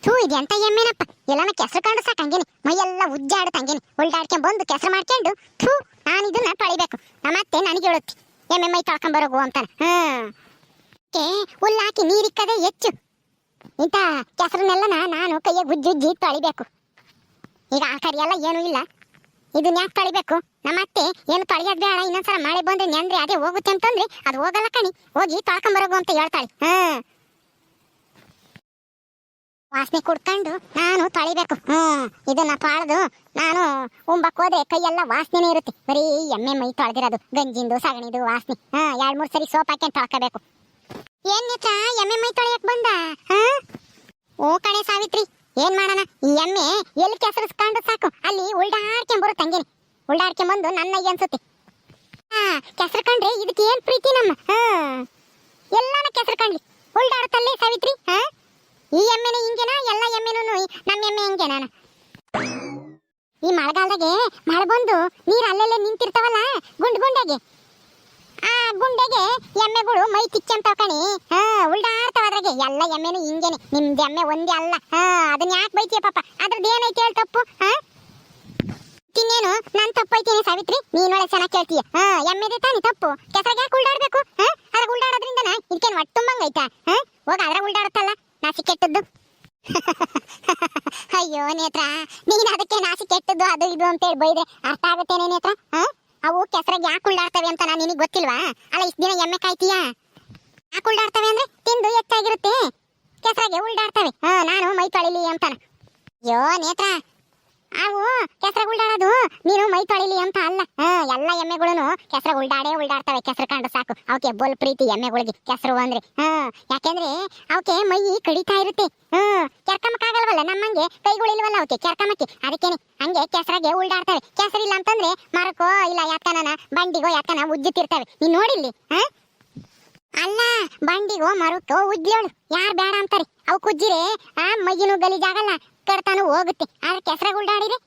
ಥೂ ಇದು ಎಂತ ಎಮ್ಮೆನಪ್ಪ, ಎಲ್ಲಾನ ಕೆಸರು ಕಂಡು ಸಾಕಂಗೇನಿ, ಮೈಯೆಲ್ಲ ಉಜ್ಜಾಡುತ್ತಂಗೇನಿ, ಉಲ್ಡಾಡ್ಕೊಂಡ್ ಬಂದು ಕೆಸರು ಮಾಡ್ಕೊಂಡು ಥೂ ನಾನು ಇದನ್ನ ತೊಳಿಬೇಕು. ನಮ್ಮತ್ತೆ ನನಗೆ ಹೇಳುತ್ತಿ ಎಮ್ಮೆ ಮೈ ತೊಳ್ಕೊಂಬರೋಗು ಅಂತಾನೆ. ಹುಲ್ಲಾಕಿ ನೀರಿಕ್ಕದೆ ಹೆಚ್ಚು ಇಂಥ ಕೆಸರನ್ನೆಲ್ಲ ನಾನು ಕೈಯಾಗ ಉಜ್ಜುಜ್ಜಿ ತೊಳಿಬೇಕು. ಈಗ ಆ ಕರಿ ಎಲ್ಲ ಏನೂ ಇಲ್ಲ, ಇದನ್ನ ಯಾಕೆ ತೊಳಿಬೇಕು? ನಮ್ಮತ್ತೆ ಏನು ತೊಳೆಯೋದು ಬೇಡ, ಇನ್ನೊಂದ್ಸಲ ಮಳೆ ಬಂದ್ರೆ ನೆಂದ್ರೆ ಅದೇ ಹೋಗುತ್ತೆ ಅಂತಂದ್ರೆ ಅದು ಹೋಗಲ್ಲ ಕಣಿ, ಹೋಗಿ ತೊಳ್ಕೊಂಬರೋಗು ಅಂತ ಹೇಳ್ತಾಳೆ. ವಾಸನೆ ಕುಡ್ಕೊಂಡು ನಾನು ತೊಳಿಬೇಕು. ಇದನ್ನ ತೊಳೆದು ನಾನು ಉಂಬಕ್ ಹೋದ್ರೆ ಕೈಯೆಲ್ಲ ವಾಸನೆ ಇರುತ್ತೆ, ಬರೀ ಎಮ್ಮೆ ಮೈ ತೊಳೆದಿರೋದು ಗಂಜಿಂದು ಸಗಣಿದು ವಾಸನೆ. 2-3 ಸರಿ ಸೋಪ್ ಹಾಕಿ ತೊಳ್ಕೋಬೇಕು. ಏನ್ ನೇತ್ರ ಎಮ್ಮೆ ಮೈ ತೊಳೆಯಕ್ ಬಂದ? ಓ ಕಣೆ ಸಾವಿತ್ರಿ, ಏನ್ ಮಾಡೋಣ, ಈ ಎಮ್ಮೆ ಎಲ್ಲಿ ಕೆಸರಿಸ್ಕೊಂಡು ಸಾಕು ಅಲ್ಲಿ ಉಲ್ಡಾಡ್ಕೊಂಡ್ ಬರುತ್ತೆ ಹಂಗೇನೆ, ಉಲ್ಡಾಡ್ಕೊಂಡ್ ಬಂದು ನನ್ನ ಅನ್ಸುತ್ತೆ. ಕೆಸರು ಕಂಡ್ರೆ ಇದಕ್ಕೆ ಏನ್ ಪ್ರೀತಿ ನಮ್ಮ. ಎಲ್ಲಾನ ಕೆಸರು ಕಂಡ್ಲಿ ಉಲ್ಡಾಡುತ್ತಲ್ಲೇ ಸಾವಿತ್ರಿ. ಈ ಎಮ್ಮೆನ ಹಿಂಗೇನಾ? ಎಲ್ಲ ಎಮ್ಮೆನೂ ನಮ್ಮ ಎಮ್ಮೆ ಹಿಂಗೇನಾ? ಈ ಮಳೆಗಾಲದಾಗೆ ಮಳೆ ಬಂದು ನೀರು ಅಲ್ಲೆಲ್ಲೇ ನಿಂತಿರ್ತಾವಲ್ಲ ಗುಂಡೆಗೆ, ಆ ಗುಂಡೆಗೆ ಎಮ್ಮೆಗಳು ಮೈ ತಿಚ್ಚಂತಾವ ಕಣಿ, ಉಲ್ಡಾಡ್ತಾವ ಅದ್ರಾಗೆ. ಎಲ್ಲ ಎಮ್ಮೆನು ಹಿಂಗೇನೆ, ನಿಮ್ದು ಎಮ್ಮೆ ಒಂದೇ ಅಲ್ಲ. ಅದನ್ನ ಯಾಕೆ ಬೈತೀಯ ಪಾಪ, ಅದ್ರದ್ದು ಏನೈತಿ ಹೇಳಿ ತಪ್ಪು? ತಿನ್ನೇನು ನಾನು ತಪ್ಪು ಐತೀನಿ ಸಾವಿತ್ರಿ, ನೀನೊಳೆ ಚೆನ್ನಾಗಿ ಕೇಳ್ತೀಯ. ಎಮ್ಮೆದೆ ತಾನೇ ತಪ್ಪು, ಕೆಸರಿಗೆ ಯಾಕೆ ಉಲ್ಡಾಡ್ಬೇಕು? ಅದ್ರಾಗ ಉಲ್ಡಾಡೋದ್ರಿಂದ ಇದಕ್ಕೇನು ಹೊಟ್ಟೆ ತುಂಬಂಗೈತಾ? ಹೋಗ ಅದ್ರಾಗ ಉಲ್ಡಾಡುತ್ತಲ್ಲ ನಾಸಿ ಕೆಟ್ಟದ್ದು. ಅಯ್ಯೋ ನೇತ್ರ, ನೀನ್ ಅದಕ್ಕೆ ನಾಸಿ ಕೆಟ್ಟದ್ದು ಅದು ಇದು ಅಂತೇಳಿ ಬೈದ್ರೆ ಅರ್ಥ ಆಗುತ್ತೇನೆ ನೇತ್ರ? ಅವು ಕೆಸರಾಗಿ ಯಾಕೆ ಉಳ್ಳಾಡ್ತವೆ ಅಂತ ನಾನು ನಿನಗೆ ಗೊತ್ತಿಲ್ವಾ? ಅಲ್ಲ ಇಷ್ಟು ದಿನ ಎಮ್ಮೆ ಕಾಯ್ತೀಯಾ? ಯಾಕೆ ಉಳ್ಳಾಡ್ತವೆ ಅಂದ್ರೆ ತಿಂದು ಹೆಚ್ಚಾಗಿರುತ್ತೆ, ಕೆಸರಾಗೆ ಉಳ್ಳಾಡ್ತವೆ. ನಾನು ಮೈ ತೊಳಿಲಿ ಅಂತಾನ. ಅಯ್ಯೋ ನೇತ್ರ, ಅವು ಕೆಸರಾಗ ಉಳ್ಳಾಡೋದು ನೀನು ಮೈ ತೊಳಿಲಿ ಅಂತ ಅಲ್ಲ. ಎಲ್ಲ ಎಮ್ಮೆಗಳು ಕೆಸರಾಗ ಉಳ್ಳಾಡ್ತವೆ, ಕೆಸರು ಕಂಡು ಸಾಕು. ಅವಕ್ಕೆ ಬೋಲ್ ಪ್ರೀತಿ ಎಮ್ಮೆಗಳಿಗೆ ಕೆಸರು ಅಂದ್ರೆ. ಯಾಕೆಂದ್ರೆ ಅವಕ್ಕೆ ಮೈ ಕಡಿತಾ ಇರುತ್ತೆ, ಕೆರ್ಕಮಕ್ಕಾಗಲ್ವಲ್ಲ, ನಮ್ಮಂಗೆ ಕೈಗಳಿಲ್ವಲ್ಲ ಅವಕ್ಕೆ ಕೆರ್ಕಮಕ್ಕೆ, ಅದಕ್ಕೇನೆ ಹಂಗೆ ಕೆಸರಾಗೆ ಉಳ್ಳಾಡ್ತವೆ. ಕೆಸರಿಲ್ಲ ಅಂತಂದ್ರೆ ಮರಕೋ ಇಲ್ಲ ಯಾಕನ ಬಂಡಿಗೋ ಯಾಕನ ಉಜ್ಜುತ್ತಿರ್ತವೆ. ನೀನ್ ನೋಡಿಲ್ಲಿ ಅಲ್ಲ, ಬಂಡಿಗೋ ಮರಕ್ಕೋ ಉಜ್ಜೋಳು ಯಾರು ಬೇಡ ಅಂತಾರೆ. ಅವು ಕುಜ್ಜಿರೆ ಮೈಯಿನೂ ಗಲೀಜಾಗಲ್ಲ, ಕಡ್ತಾನು ಹೋಗುತ್ತೆ. ಆದ್ರೆ ಕೆಸರಾಗ ಉಳ್ಳಾಡಿದ್ರೆ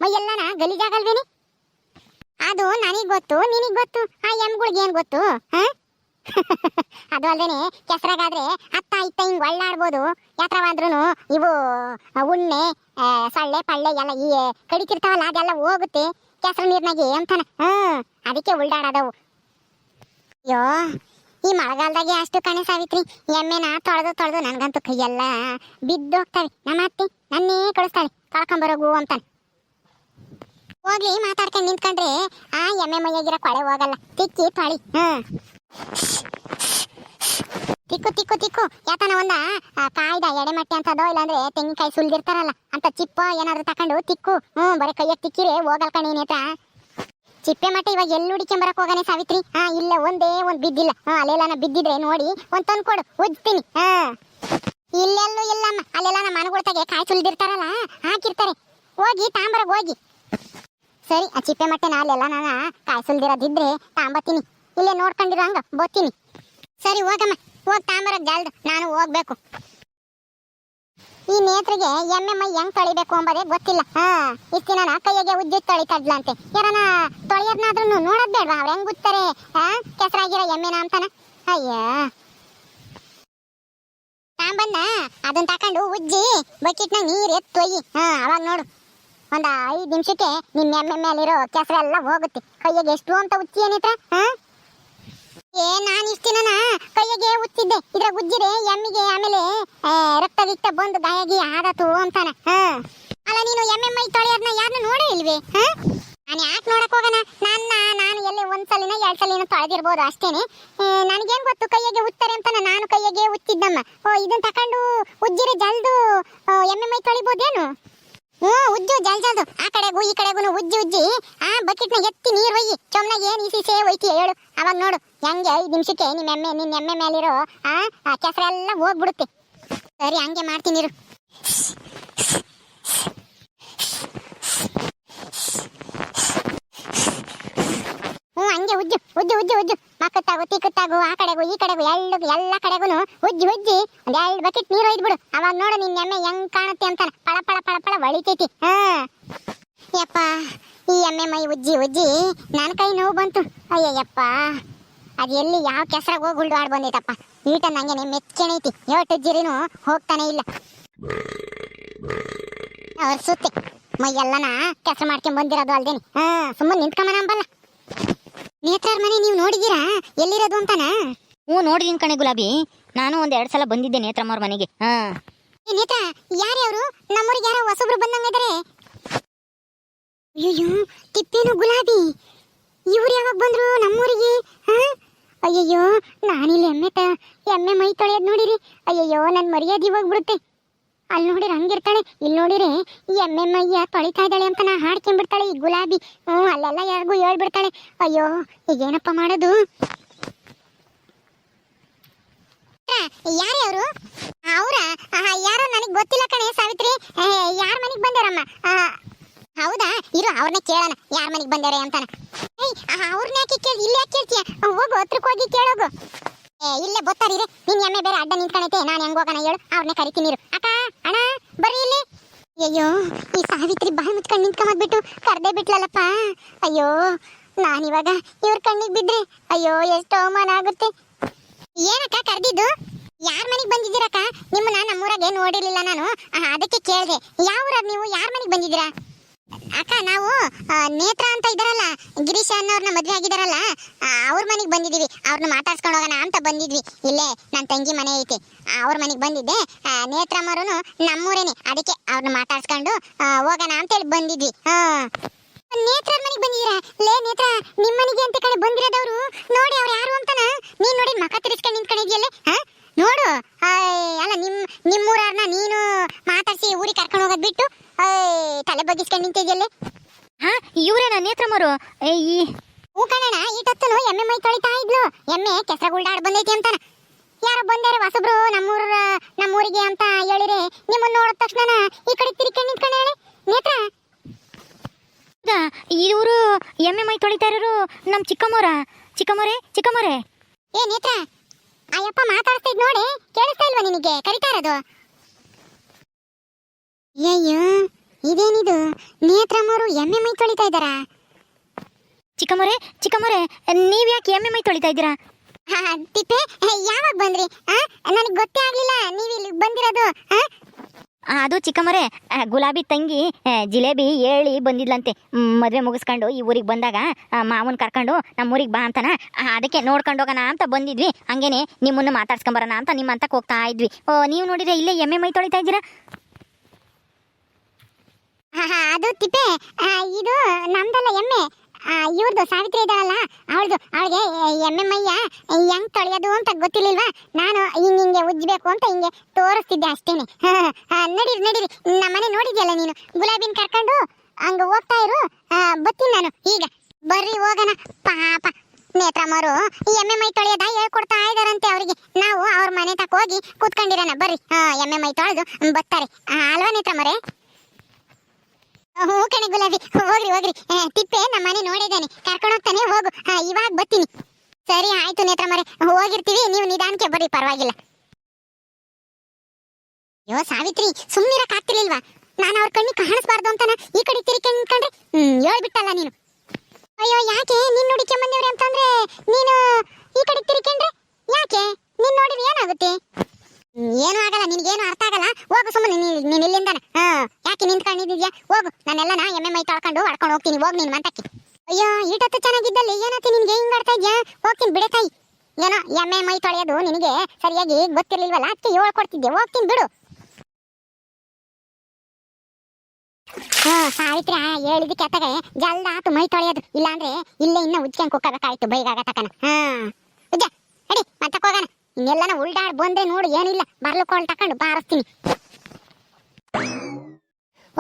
ಮೈಯೆಲ್ಲನ ಗಲೀಜಾಗಲ್ವೇನೆ? ಅದು ನನಗ್ ಗೊತ್ತು, ನಿನಗ್ ಗೊತ್ತು, ಆ ಎಮ್ಗಳಿಗೆ ಏನ್ ಗೊತ್ತು? ಅದು ಅಲ್ದೇನೆ ಕೆಸರಾಗಾದ್ರೆ ಅತ್ತ ಇತ್ತ ಹಿಂಗ್ ಒಳ್ಳಾಡ್ಬೋದು, ಯಾತ್ರವಾದ್ರೂ ಇವು ಉಣ್ಣೆ ಸೊಳ್ಳೆ ಪಳ್ಳೆ ಎಲ್ಲ ಈ ಕಡಿತಿರ್ತಾವಲ್ಲ ಅದೆಲ್ಲ ಹೋಗುತ್ತೆ ಕೆಸರು ನೀರ್ನಾಗೆ ಅಂತಾನ. ಅದಕ್ಕೆ ಉಳ್ಳಾಡೋದವು. ಅಯ್ಯೋ ಈ ಮಳೆಗಾಲದಾಗೆ ಅಷ್ಟು ಕಣೆ ಸಾವಿತ್ರಿ, ಎಮ್ಮೆನ ತೊಳೆದು ನನ್ಗಂತೂ ಕೈಯೆಲ್ಲ ಬಿದ್ದೋಗ್ತವೆ. ನಮ್ಮ ಅತ್ತೆ ನನ್ನೇ ಕಳಿಸ್ತಾಳೆ ತೊಳ್ಕೊಂಬರೋಗು ಅಂತಾನೆ. ಹೋಗ್ಲಿ ಮಾತಾಡ್ಕೊಂಡು ನಿಂತ್ಕೊಂಡ್ರೆ ಆ ಎಮ್ಮೆ ಮೈಯಾಗಿರೋ ಕೊಳೆ ಹೋಗಲ್ಲ, ತಿಕ್ಕಿ ತೊಳಿ. ತಿಕ್ಕು ಯಾತನ ಒಂದ ಕಾಯ್ದ ಎಡೆಮಟ್ಟೆ ಅಂತದೋ ಇಲ್ಲಾಂದ್ರೆ ತೆಂಗಿನಕಾಯಿ ಸುಲ್ದಿರ್ತಾರಲ್ಲ ಅಂತ ಚಿಪ್ಪ ಏನಾದ್ರು ತಕೊಂಡು ತಿಕ್ಕು. ಬರೀ ಕೈಯಾಗ ತಿಕ್ಕಿರೆ ಹೋಗಲ್ ಕಣಿ ನೇತ್ರ. ಚಿಪ್ಪೆ ಮಟ್ಟ ಇವಾಗ ಎಲ್ಲಿ ಹುಡಿಕೊಂಬರಕ್ ಹೋಗಾನೆ ಸಾವಿತ್ರಿ? ಇಲ್ಲ ಒಂದೇ ಒಂದ್ ಬಿದ್ದಿಲ್ಲ. ಅಲ್ಲೆಲ್ಲಾನ ಬಿದ್ದಿದ್ರೆ ನೋಡಿ ಒಂದ್ ತಂದು ಕೊಡು, ಉಜ್ತೀನಿ. ಇಲ್ಲೆಲ್ಲೂ ಇಲ್ಲಮ್ಮ, ಅಲ್ಲೆಲ್ಲ ನಮ್ಮ ಮನೆಗೊಳತಾಗೆ ಕಾಯಿ ಸುಲ್ದಿರ್ತಾರಲ್ಲ ಹಾಕಿರ್ತಾರೆ, ಹೋಗಿ ತಾಂಬರಗ್ ಹೋಗಿ. ಸರಿ, ಆ ಚಿಪ್ಪೆ ಮಟ್ಟೆನ ಅಲ್ಲೆಲ್ಲ ನಾನು ಕಾಯಿ ಸುಲ್ದಿರೋದಿದ್ರೆ ತಾಂಬತ್ತೀನಿ, ಇಲ್ಲೇ ನೋಡ್ಕೊಂಡಿರೋ ಹಂಗ ಬೋತೀನಿ. ಸರಿ ಹೋಗಮ್ಮ, ಹೋಗಿ ತಾಂಬರಕ್ ಜಾಲ್ದು, ನಾನು ಹೋಗ್ಬೇಕು. ಈ ನೇತ್ರಿಗೆ ಎಮ್ಮೆ ಮೈ ಹೆಂಗ್ ತೊಳಿಬೇಕು ಅಂಬದೇ ಗೊತ್ತಿಲ್ಲ. ಇಷ್ಟ್ ದಿನ ಕೈಯಾಗೆ ಉಜ್ಜಿ ತೊಳಿತಡ್ಲಂತೆ, ಯಾರನ ತೊಳೆಯೋದ್ನಾದ್ರೂ ನೋಡೋದ್ ಬೇಡ್ವಾ ಅವ್ರು ಹೆಂಗ್ ಗುತ್ತಾರೆ ಕೆಸರಾಗಿರೋ ಎಮ್ಮೆನ ಅಂತಾನ. ಅಯ್ಯ ತಾಂಬಂದ ಅದನ್ನ ತಕೊಂಡು ಉಜ್ಜಿ ಬಕೆಟ್ನಾಗ ನೀರ್ ಎತ್ತೊಯ್ಯಿ. ಅವಾಗ ನೋಡು ಒಂದ 5 ನಿಮಿಷಕ್ಕೆ ನಿಮ್ ಎಮ್ಮೆ ಮೇಲಿರೋ ಕೆಸರೆಲ್ಲ ಹೋಗುತ್ತೆ. ಕೈಯಾಗೆ ಎಷ್ಟು ಅಂತ ಉಚ್ಚಿ ಏನಿತ್ರ? ನಾನು ಇಷ್ಟ ದಿನ ಕೈಯಾಗೆ ಉಚ್ಚಿದ್ದೆ, ಇದ್ರ ಉಜ್ಜಿರೆ ಎಮ್ಮಿಗೆ ಆಮೇಲೆ ರಕ್ತ ಬಂದು ಗಾಯಗಿ ಆದತು ಅಂತಾನ. ಅಲ್ಲ ನೀನು ಎಮ್ಮೆ ಮೈ ತೊಳೆಯೋದ್ನ ಯಾರನ್ನ ನೋಡೇ ಇಲ್ವೇ? ನಾನು ಯಾಕೆ ನೋಡಕ್ ಹೋಗೋಣ, ನಾನು ಎಲ್ಲೇ 1 ಸಲಿನ 2 ಸಲಿನ ತೊಳೆದಿರ್ಬೋದು ಅಷ್ಟೇನೆ. ನನಗೇನ್ ಗೊತ್ತು ಕೈಯಾಗೆ ಉತ್ತಾರೆ ಅಂತಾನ, ನಾನು ಕೈಯಾಗೆ ಉಚ್ಚಿದ್ದಮ್ಮ. ಇದನ್ನ ತಕೊಂಡು ಉಜ್ಜಿರೆ ಜಲ್ದು ಎಮ್ಮೆ ಮೈ ತೊಳಿಬೋದೇನು? ಉಜ್ಜು ಜಲ್ದು, ಆ ಕಡೆಗೂ ಈ ಕಡೆಗೂ ಉಜ್ಜಿ ಆ ಬಕೆಟ್ನ ಎತ್ತಿ ನೀರ್ ಒಯ್ಯಿ. ಚೊಮ್ನಾಗ ಏನ್ ಈಸೀಸೇ ಒಯ್ತಿ ಹೇಳು, ಅವಾಗ ನೋಡು ಹೆಂಗೆ 5 ನಿಮಿಷಕ್ಕೆ ನಿನ್ನ ಎಮ್ಮೆ ಮೇಲಿರೋ ಆ ಕೆಸರೆಲ್ಲ ಹೋಗ್ಬಿಡುತ್ತೆ. ಸರಿ ಹಂಗೆ ಮಾಡ್ತೀನಿ ಇರು. ಹಂಗೆ ಉಜ್ಜು ಮಕ್ಕತ್ತಾಗು ತಿಕ್ಕತ್ತಾಗು ಆ ಕಡೆಗೂ ಈ ಕಡೆಗೂ ಎಲ್ಲ ಕಡೆಗೂ ಉಜ್ಜಿ ಒಂದ್ 2 ಬಕೆಟ್ ನೀರು ಒಯ್ದ್ಬಿಡು. ಅವಾಗ ನೋಡು ನಿನ್ನ ಎಮ್ಮೆ ಹೆಂಗ್ ಕಾಣುತ್ತೆ ಅಂತಾನ, ಪಳ ಹೊಳಿತೈತಿ. ಯಪ್ಪ, ಈ ಎಮ್ಮೆ ಮೈ ಉಜ್ಜಿ ನನ್ನ ಕೈ ನೋವು ಬಂತು. ಅಯ್ಯಯ್ಯಪ್ಪ, ಅದು ಎಲ್ಲಿ ಯಾವ ಕೆಸರಾಗ ಹೋಗಿ ಉಳ್ದಾಡ್ ಬಂದೈತಪ್ಪ. ಈಟ ನಂಗೆ ಮೆಚ್ಚಣೈತಿ, 8 ಜಿರಿನೂ ಹೋಗ್ತಾನೆ ಇಲ್ಲ. ಅವ್ರ ಸುತ್ತಿ ಮೈಯೆಲ್ಲನ ಕೆಸರು ಮಾಡ್ಕೊಂಡ್ ಬಂದಿರೋದು ಅಲ್ದೇನಿ ಸುಮ್ಮನೆ ನಿಂತ್ಕೊಂಬನ ಅಂಬಲ್ಲ. ನೇತ್ರ ಮನೆ ನೀವು ನೋಡಿದೀರಾ ಎಲ್ಲಿರೋದು ಅಂತಾನ? ಹ್ಞೂ ನೋಡಿದೀನಿ ಕಣೆ ಗುಲಾಬಿ, ನಾನು ಒಂದ್ 2 ಸಲ ಬಂದಿದ್ದೆ ನೇತ್ರಮ್ಮವ್ರ ಮನೆಗೆ. ನೇತ್ರ ಯಾರ್ಯಾರು ನಮ್ಮೂರಿಗೆ ಯಾರೋ ಹೊಸಬ್ರು ಬಂದಂಗಿದ್ದಾರೆ. ಅಯ್ಯೋ ತಿಪ್ಪೇನು ಗುಲಾಬಿ ಇವ್ರು ಯಾವಾಗ ಬಂದ್ರು ನಮ್ಮೂರಿಗೆ? ಅಯ್ಯಯ್ಯೋ ನಾನಿಲ್ಲಿ ಎಮ್ಮೆ ಮೈ ತೊಳೆಯೋದು ನೋಡಿರಿ. ಅಯ್ಯಯ್ಯೋ ನನ್ ಮರ್ಯಾದೆ ಹೋಗ್ಬಿಡುತ್ತೆ. ಅಲ್ಲಿ ನೋಡಿರಿ ಹಂಗಿರ್ತಾಳೆ, ಇಲ್ಲಿ ನೋಡಿರಿ ಈ ಎಮ್ಮೆ ಮೈಯ ತೊಳಿತಾ ಇದ್ದಾಳೆ ಅಂತ ನಾ ಹಾಡ್ಕೊಂಡ್ಬಿಡ್ತಾಳೆ ಈ ಗುಲಾಬಿ. ಅಲ್ಲೆಲ್ಲ ಯಾರಿಗೂ ಹೇಳ್ಬಿಡ್ತಾಳೆ. ಅಯ್ಯೋ ಈಗೇನಪ್ಪ ಮಾಡೋದು? ಯಾರ್ಯಾರು ಅವ್ರ? ಯಾರೋ ನನಗೆ ಗೊತ್ತಿಲ್ಲ ಕಣೆ ಸಾವಿತ್ರಿ. ಯಾರ ಮನೆಗೆ ಬಂದಾರಮ್ಮ? ಹೌದಾ, ಇರು ಅವ್ರನ್ನ ಕೇಳೋಣ ಯಾರ ಮನೆಗೆ ಬಂದಾರೆ ಅಂತಾನ. ಅವ್ರನ್ನ ಯಾಕೆ ಕೇಳಿ, ಇಲ್ಲಿ ಯಾಕೆ ಕೇಳ್ತೀಯ? ಹೋಗು ಹತ್ರಕ್ಕೆ ಹೋಗಿ ಕೇಳೋಗು. ಇಲ್ಲೇ ಗೊತ್ತಾರಿರೆ ನಿನ್ ಎಮ್ಮೆ ಬೇರೆ ಅಡ್ಡ ನಿಂತ್ಕೊಂಡೈತೆ, ನಾನು ಹೆಂಗ್ ಹೋಗೋಣ ಹೇಳು? ಅವ್ರನ್ನೇ ಕರಿತೀನಿ ಇರು. ಅಕ್ಕ ಅಣ್ಣ ಬರ್ರಿ ಇಲ್ಲಿ. ಅಯ್ಯೋ ಈ ಸಾವಿತ್ರಿ ಬಾಯಿ ಮುಚ್ಕೊಂಡು ನಿಂತ್ಕೊಂಡ್ಬಿಟ್ಟು ಕರ್ದೇ ಬಿಟ್ಲಲ್ಲಪ್ಪ. ಅಯ್ಯೋ ನಾನಿವಾಗ ಇವ್ರ ಕಣ್ಣಿಗೆ ಬಿದ್ರೆ ಅಯ್ಯೋ ಎಷ್ಟು ಅವಮಾನ ಆಗುತ್ತೆ. ಏನಕ್ಕ ಕರ್ದಿದ್ದು? ಯಾರ ಮನೆಗೆ ಬಂದಿದ್ದೀರಕ್ಕ? ನಿಮ್ಮನ್ನ ನಮ್ಮೂರಾಗೆ ನೋಡಿರ್ಲಿಲ್ಲ ನಾನು, ಅದಕ್ಕೆ ಕೇಳಿದೆ. ಯಾವ ಊರಾಗ ನೀವು? ಯಾರ ಮನೆಗೆ ಬಂದಿದ್ದೀರಾ? ಅಕ್ಕ ನಾವು ನೇತ್ರ ಅಂತ ಇದಾರಲ್ಲ, ಗಿರೀಶ್ ಅನ್ನೋರ್ನ ಮದ್ವೆ ಆಗಿದಾರಲ್ಲ, ಅವ್ರ ಮನೆಗೆ ಬಂದಿದೀವಿ. ಅವ್ರನ್ನ ಮಾತಾಡ್ಸ್ಕೊಂಡು ಹೋಗೋಣ ಅಂತ ಬಂದಿದ್ವಿ. ಇಲ್ಲೇ ನನ್ನ ತಂಗಿ ಮನೆ ಐತಿ, ಅವ್ರ ಮನೆಗೆ ಬಂದಿದ್ದೆ. ನೇತ್ರಮ್ಮರು ನಮ್ಮೂರೇನೆ, ಅದಕ್ಕೆ ಅವ್ರನ್ನ ಮಾತಾಡ್ಸ್ಕೊಂಡು ಹೋಗೋಣ ಅಂತೇಳಿ ಬಂದಿದ್ವಿ. ನೇತ್ರ ಮನೆಗೆ ಬಂದಿದ್ದೀರಾ? ಲೇ ನೇತ್ರ ನಿಮ್ಮ ಮನೆಗೆ ಅಂತ ಕಡೆ ಬಂದಿರೋದವ್ರು. ನೋಡಿ ಅವ್ರು ಯಾರು ಅಂತಾನ. ನೀನ್ ನೋಡಿ ಮಕ ತಿರ್ಸ್ಕೊಂಡು ನಿಂತ್ಕೊಂಡಿದ್ಯಲ್ಲೇ. ನೋಡು ಅಲ್ಲ ನಿಮ್ಮೂರವ್ರನ್ನ ನೀನು ಮಾತಾಡ್ಸಿ ಊರಿಗೆ ಕರ್ಕೊಂಡು ಹೋಗೋದ್ ಬಿಟ್ಟು ತಲೆ ಬಗ್ಗಿಸ್ಕೊಂಡು ನಿಂತಿದ್ಯಲ್ಲೇ. ಇವ್ರೇನ ನೇತ್ರಮ್ಮರು? ಈ ಹೂ ಕಣಣ್ಣ, ಈಟೊತ್ತನು ಎಮ್ಮೆ ಮೈ ತೊಳಿತಾ ಇದ್ಲು. ಎಮ್ಮೆ ಕೆಸರ ಗುಲ್ಡಾಡ್ ಬಂದೈತಿ ಅಂತಾನ. ಯಾರೋ ಬಂದಾರೆ ಹೊಸಬ್ರು ನಮ್ಮೂರಿಗೆ ಅಂತ ಹೇಳಿರೆ ನಿಮ್ಮನ್ನ ನೋಡಿದ ತಕ್ಷಣ ಈ ಕಡೆ ತಿರ್ಕೊಂಡು ನಿಂತ್ಕೊಂಡೇಳಿ ನೇತ್ರ. ಇವರು ಎಮ್ಮೆ ಮೈ ತೊಳಿತಾ ಇರೋರು ನಮ್ ಚಿಕ್ಕಮ್ಮರೇ. ಏ ನೇತ್ರ, ಅಯ್ಯಪ್ಪ ಮಾತಾಡ್ತಾ ಇದ್ ನೋಡಿ, ಕೇಳಿಸ್ತಾ ಇಲ್ವಾ ನಿನಗೆ? ಕರಿತಾ ಇರೋದು. ಅಯ್ಯೋ ಇದೇನಿದು? ನೇತ್ರಮ್ಮರು ಎಮ್ಮೆ ಮೈ ತೊಳಿತಾ ಇದ್ದಾರಾ? ಚಿಕ್ಕಮ್ಮರೇ ನೀವ್ ಯಾಕೆ ಎಮ್ಮೆ ಮೈ ತೊಳಿತಾ ಇದ್ದೀರಾ? ತಿಪ್ಪೆ ಯಾವಾಗ ಬಂದ್ರಿ? ನನಗೆ ಗೊತ್ತೇ ಆಗ್ಲಿಲ್ಲ ನೀವ್ ಇಲ್ಲಿ ಬಂದಿರೋದು. ಅದು ಚಿಕ್ಕಮ್ಮರೇ, ಗುಲಾಬಿ ತಂಗಿ ಜಿಲೇಬಿ ಹೇಳಿ ಬಂದಿದ್ಲಂತೆ. ಮದುವೆ ಮುಗಿಸ್ಕೊಂಡು ಈ ಊರಿಗೆ ಬಂದಾಗ ಮಾವನ್ ಕರ್ಕೊಂಡು ನಮ್ಮೂರಿಗೆ ಬಾ ಅಂತಾನ. ಅದಕ್ಕೆ ನೋಡ್ಕೊಂಡು ಹೋಗೋಣ ಅಂತ ಬಂದಿದ್ವಿ. ಹಂಗೇನೆ ನಿಮ್ಮನ್ನು ಮಾತಾಡ್ಸ್ಕೊಂಬರೋಣ ಅಂತ ನಿಮ್ಮ ಅಂತಕ್ಕೆ ಹೋಗ್ತಾ ಇದ್ವಿ. ನೀವು ನೋಡಿದ್ರೆ ಇಲ್ಲೇ ಎಮ್ಮೆ ಮೈ ತೊಳಿತಾ ಇದ್ದೀರಾ? ಅದು ತಿಪ್ಪೆ ಇದು ನಮ್ದಲ್ಲ ಎಮ್ಮೆ, ಇವ್ರದ್ದು ಸಾವಿತ್ರಿ ಇದ್ದಾಳಲ್ಲ ಅವಳಿಗೆ ಎಮ್ಮೆ ಮೈಯ ಹೆಂಗ್ ತೊಳೆಯೋದು ಅಂತ ಗೊತ್ತಿರ್ಲಿಲ್ವಾ? ನಾನು ಹಿಂಗೆ ಉಜ್ಬೇಕು ಅಂತ ಹಿಂಗೆ ತೋರಿಸ್ತಿದ್ದೆ ಅಷ್ಟೇನೆ. ನಡೀರಿ ನಮ್ಮನೆ ನೋಡಿದ್ಯಲ್ಲ ನೀನು, ಗುಲಾಬಿನ ಕರ್ಕೊಂಡು ಹಂಗ ಹೋಗ್ತಾ ಇರು. ಬತ್ತೀನಿ ನಾನು ಈಗ. ಬರ್ರಿ ಹೋಗೋಣ. ಪಾಪ ನೇತ್ರಮ್ಮರು ಈ ಎಮ್ಮೆ ಮೈ ತೊಳೆಯೋದ ಹೇಳ್ಕೊಡ್ತಾ ಇದಾರಂತೆ ಅವ್ರಿಗೆ. ನಾವು ಅವ್ರ ಮನೆ ತಕ ಹೋಗಿ ಕೂತ್ಕೊಂಡಿರೋಣ. ಬರ್ರಿ ಎಮ್ಮೆ ಮೈ ತೊಳೆದು ಬರ್ತಾರೆ ಅಲ್ವಾ ನೇತ್ರಮ್ಮರೇ? ಹ್ಞೂ ಕಣೆ ಗುಲಾಬಿ, ಹೋಗ್ರಿ. ತಿಪ್ಪೆ ನಮ್ಮ ಮನೆ ನೋಡಿದ್ದಾನೆ, ಕರ್ಕೊಂಡು ಹೋಗ್ತಾನೆ. ಹೋಗು, ಇವಾಗ ಬರ್ತೀನಿ. ಸರಿ ಆಯ್ತು ನೇತ್ರಮ್ಮರೇ, ಹೋಗಿರ್ತೀವಿ. ನೀವು ನಿಧಾನಕ್ಕೆ ಬರ್ರಿ, ಪರವಾಗಿಲ್ಲ. ಅಯ್ಯೋ ಸಾವಿತ್ರಿ ಸುಮ್ಮನಿರಕ್ ಆಗ್ತಿರ್ಲಿಲ್ವಾ? ನಾನು ಅವ್ರ ಕಣ್ಣಿಗೆ ಕಾಣಿಸ್ಬಾರ್ದು ಅಂತಾನ ಈ ಕಡೆ ತಿರುಗಿ ನಿಂತ್ಕೊಂಡ್ರೆ ಹೇಳ್ಬಿಟ್ಟಲ್ಲ ನೀನು. ಅಯ್ಯೋ ಯಾಕೆ ನೀನ್ ನೋಡಿಕೊಂಬಂದೇವ್ರೆ ಅಂತಂದ್ರೆ ನೀನು ಈ ಕಡೆ ತಿರುಕೊಂಡ್ರೆ ಯಾಕೆ? ನೀನ್ ನೋಡಿದ್ರೆ ಏನಾಗುತ್ತೆ? ಏನು ಆಗಲ್ಲ, ನಿನ್ಗೇನು ಅರ್ಥ ಆಗಲ್ಲ. ಹೋಗು ಸುಮ್ಮನೆ ನೀನ್ ಇಲ್ಲಿಂದಾನ. ಯಾಕೆ ನಿಂತ್ಕೊಂಡಿದ್ಯಾ? ಹೋಗು, ನಾನೆಲ್ಲನ ಎಮ್ಮೆ ಮೈ ತೊಳ್ಕೊಂಡು ಆಡ್ಕೊಂಡು ಹೋಗ್ತೀನಿ. ಹೋಗ್ ನೀನ್ ಮಂತಕ್ಕೆ. ಅಯ್ಯೋ ಈಟತ್ತು ಚೆನ್ನಾಗಿದ್ದಲ್ಲಿ ಏನಾಯ್ತು ನಿನ್ಗೆ ಹಿಂಗ್ ಆಡ್ತಾ ಇದ್ಯಾ? ಹೋಗ್ತೀನಿ ಬಿಡೆ ತಾಯಿ. ಏನೋ ಎಮ್ಮೆ ಮೈ ತೊಳೆಯೋದು ನಿನಗೆ ಸರಿಯಾಗಿ ಗೊತ್ತಿರ್ಲಿಲ್ವಲ್ಲ, ಅದಕ್ಕೆ ಹೇಳ್ಕೊಡ್ತಿದ್ದೆ. ಹೋಗ್ತೀನಿ ಬಿಡು. ಸಾವಿತ್ರಿ ಹೇಳಿದಕ್ಕೆ ಅತ್ತಗೆ ಜಲ್ದ ಆತು ಮೈ ತೊಳೆಯೋದು. ಇಲ್ಲಾಂದ್ರೆ ಇಲ್ಲೇ ಇನ್ನ ಉಜ್ಕೊಂಡ್ ಕುಕ್ಕಬೇಕಾಯ್ತು ಬೈಗಾಗತಕನ. ಉಜ್ಜ ನಡಿ ಮಂತಕ್ಕೆ ಹೋಗೋಣ. ಇನ್ನೆಲ್ಲನ ಉಲ್ಡಾಡ್ ಬಂದೆ ನೋಡು, ಏನಿಲ್ಲ ಬರ್ಲುಕೋಳ್ ತಕೊಂಡು ಬಾರಿಸ್ತೀನಿ.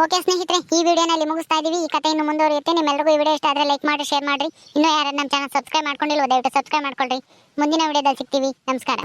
ಓಕೆ ಸ್ನೇಹಿತರೆ, ಈ ವಿಡಿಯೋನಲ್ಲಿ ಮುಗಿಸ್ತಾ ಇದೀವಿ. ಈ ಕಥೆ ಇನ್ನು ಮುಂದುವರಿಯುತ್ತೆ. ನಿಮ್ಮೆಲ್ಲರಿಗೂ ಈ ವಿಡಿಯೋ ಇಷ್ಟ ಆದರೆ ಲೈಕ್ ಮಾಡಿ, ಶೇರ್ ಮಾಡ್ರಿ. ಇನ್ನೂ ಯಾರು ನಮ್ಮ ಚಾನಲ್ ಸಬ್ಸ್ಕ್ರೈಬ್ ಮಾಡ್ಕೊಂಡಿಲ್ವೋ ದಯವಿಟ್ಟು ಸಬ್ಸ್ಕ್ರೈಬ್ ಮಾಡ್ಕೊಳ್ರಿ. ಮುಂದಿನ ವಿಡಿಯೋದಲ್ಲಿ ಸಿಗ್ತೀವಿ. ನಮಸ್ಕಾರ.